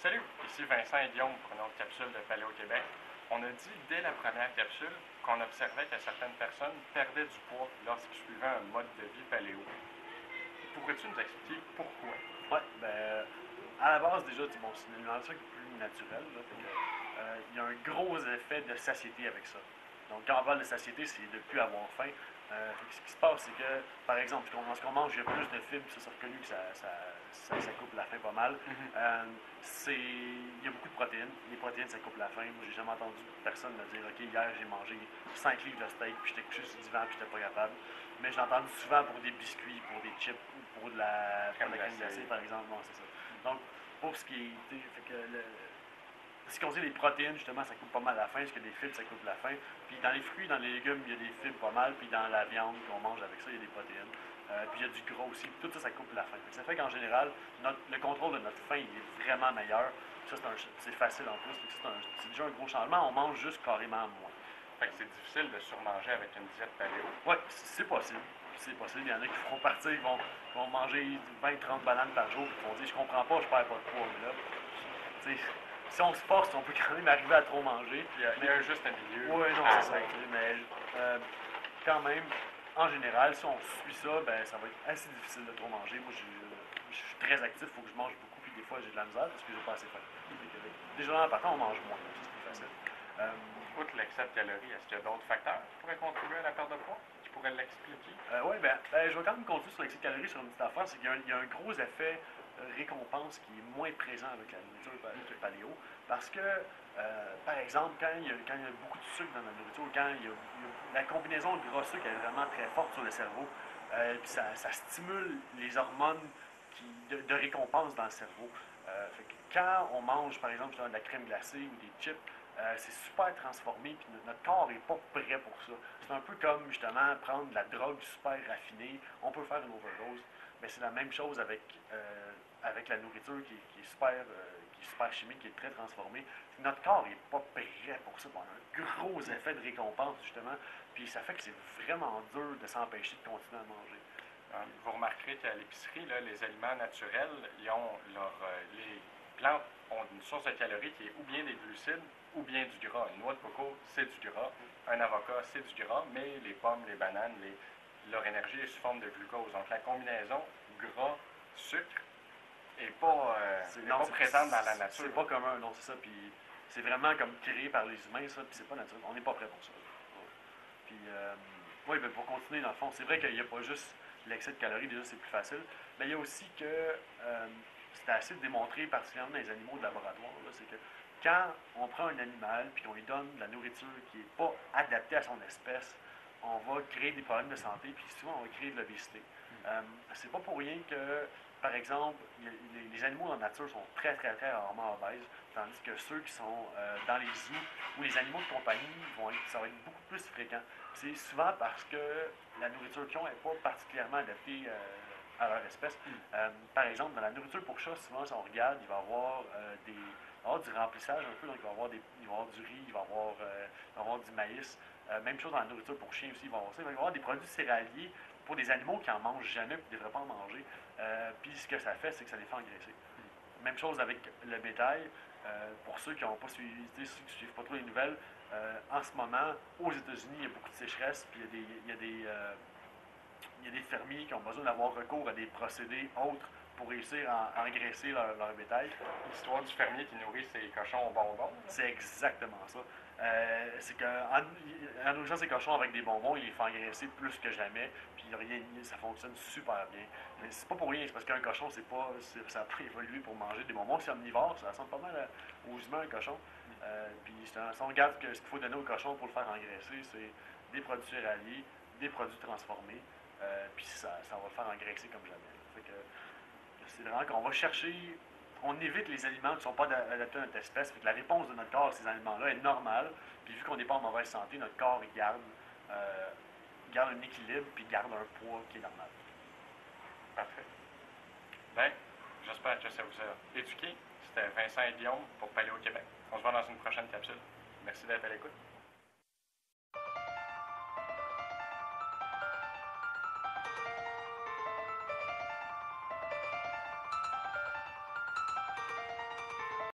Salut, ici Vincent et Guillaume pour une autre capsule de Paléo Québec. On a dit dès la première capsule qu'on observait que certaines personnes perdaient du poids lorsqu'ils suivaient un mode de vie paléo. Pourrais-tu nous expliquer pourquoi? Ouais, ben, à la base, déjà, bon, c'est une alimentation qui est plus naturelle. Là, fait que, il y a un gros effet de satiété avec ça. Donc, quand on parle de satiété, c'est de ne plus avoir faim. Fait que ce qui se passe, c'est que, par exemple, ce qu'on mange, il y a plus de fibres, ça c'est reconnu que ça coupe la faim pas mal. Il y a beaucoup de protéines. Les protéines, ça coupe la faim. Moi, j'ai jamais entendu personne me dire, OK, hier, j'ai mangé 5 livres de steak, puis j'étais couché sur le divan, puis j'étais pas capable. Mais j'ai entendu souvent pour des biscuits, pour des chips, ou pour de la crème glacée, par exemple. Non, c'est ça. Donc, pour ce qui est. Fait que ce qu'on dit, les protéines, justement, ça coupe pas mal la faim, parce que les fibres, ça coupe la faim. Puis dans les fruits, dans les légumes, il y a des fibres pas mal, puis dans la viande qu'on mange avec ça, il y a des protéines. Puis il y a du gras aussi, tout ça, ça coupe la faim. Ça fait qu'en général, le contrôle de notre faim, il est vraiment meilleur. Ça, c'est facile en plus, c'est déjà un gros changement. On mange juste carrément moins. Fait que c'est difficile de surmanger avec une diète paléo. Oui, c'est possible. C'est possible. Il y en a qui feront partir, ils vont manger 20-30 bananes par jour, puis ils vont dire, je comprends pas, je perds pas de poids. Mais là, si on se force, on peut quand même arriver à trop manger. Il y a juste un milieu. Oui, non, c'est ça. Mais quand même, en général, si on suit ça, ben, ça va être assez difficile de trop manger. Moi, je suis très actif, il faut que je mange beaucoup, puis des fois, j'ai de la misère parce que j'ai pas assez faim. Déjà, en partant, on mange moins, c'est plus facile. Outre l'excès de calories, est-ce qu'il y a d'autres facteurs qui pourraient contribuer à la perte de poids? Tu pourrais l'expliquer? Oui, je vais quand même continuer sur l'excès de calories sur une petite affaire. C'est qu'il y a un gros effet récompense qui est moins présent avec la nourriture paléo. Parce que, par exemple, quand il y a beaucoup de sucre dans la nourriture, la combinaison gras-sucre est vraiment très forte sur le cerveau, puis ça stimule les hormones de récompense dans le cerveau. Fait que quand on mange, par exemple, de la crème glacée ou des chips, c'est super transformé, puis notre corps n'est pas prêt pour ça. C'est un peu comme, justement, prendre de la drogue super raffinée. On peut faire une overdose, mais c'est la même chose avec la nourriture qui est super chimique, qui est très transformée. Notre corps n'est pas prêt pour ça. On a un gros effet de récompense, justement, puis ça fait que c'est vraiment dur de s'empêcher de continuer à manger. Vous remarquerez qu'à l'épicerie, là, les aliments naturels, les plantes ont une source de calories qui est ou bien des glucides ou bien du gras. Une noix de coco, c'est du gras. Un avocat, c'est du gras. Mais les pommes, les bananes, leur énergie est sous forme de glucose. Donc la combinaison gras-sucre n'est pas présente dans la nature. C'est pas commun, non, c'est ça. Puis c'est vraiment comme créé par les humains, ça, puis c'est pas naturel. On n'est pas prêt pour ça. Puis, oui, ben pour continuer, dans le fond, c'est vrai qu'il n'y a pas juste l'excès de calories, déjà, c'est plus facile. Mais il y a aussi que c'est assez démontré, particulièrement dans les animaux de laboratoire, c'est que quand on prend un animal puis qu'on lui donne de la nourriture qui n'est pas adaptée à son espèce, on va créer des problèmes de santé, puis souvent on va créer de l'obésité. C'est pas pour rien que, par exemple, les animaux dans la nature sont très, très, très rarement obèses, tandis que ceux qui sont dans les zoos ou les animaux de compagnie, ça va être beaucoup plus fréquent. C'est souvent parce que la nourriture qu'ils ont n'est pas particulièrement adaptée à leur espèce. Par exemple, dans la nourriture pour chat, souvent, si on regarde, il va y avoir du remplissage un peu, donc il va y avoir du riz, il va y avoir du maïs. Même chose dans la nourriture pour chien aussi, il va y avoir ça. Il va y avoir des produits céréaliers pour des animaux qui n'en mangent jamais et qui ne devraient pas en manger. Puis ce que ça fait, c'est que ça les fait engraisser. Même chose avec le bétail. Pour ceux qui n'ont pas suivi, ceux qui ne suivent pas trop les nouvelles, en ce moment, aux États-Unis, il y a beaucoup de sécheresse, puis il y a des fermiers qui ont besoin d'avoir recours à des procédés autres pour réussir à engraisser leur bétail. L'histoire du fermier qui nourrit ses cochons au bonbon. C'est exactement ça. C'est qu'en nourrissant ses cochons avec des bonbons, il les fait engraisser plus que jamais, puis ça fonctionne super bien. Mais c'est pas pour rien, c'est parce qu'un cochon, ça n'a pas évolué pour manger des bonbons. C'est omnivore, ça ressemble pas mal aux humains, un cochon. Puis si on regarde ce qu'il faut donner au cochon pour le faire engraisser, c'est des produits céréaliers, des produits transformés, puis ça va le faire engraisser comme jamais. Fait que c'est vraiment qu'on va chercher, on évite les aliments qui ne sont pas adaptés à notre espèce. Fait que la réponse de notre corps à ces aliments-là est normale. Puis vu qu'on n'est pas en mauvaise santé, notre corps garde un équilibre puis garde un poids qui est normal. Parfait. Bien, j'espère que ça vous a éduqué. C'était Vincent et Guillaume pour Paléo Québec. On se voit dans une prochaine capsule. Merci d'être à l'écoute.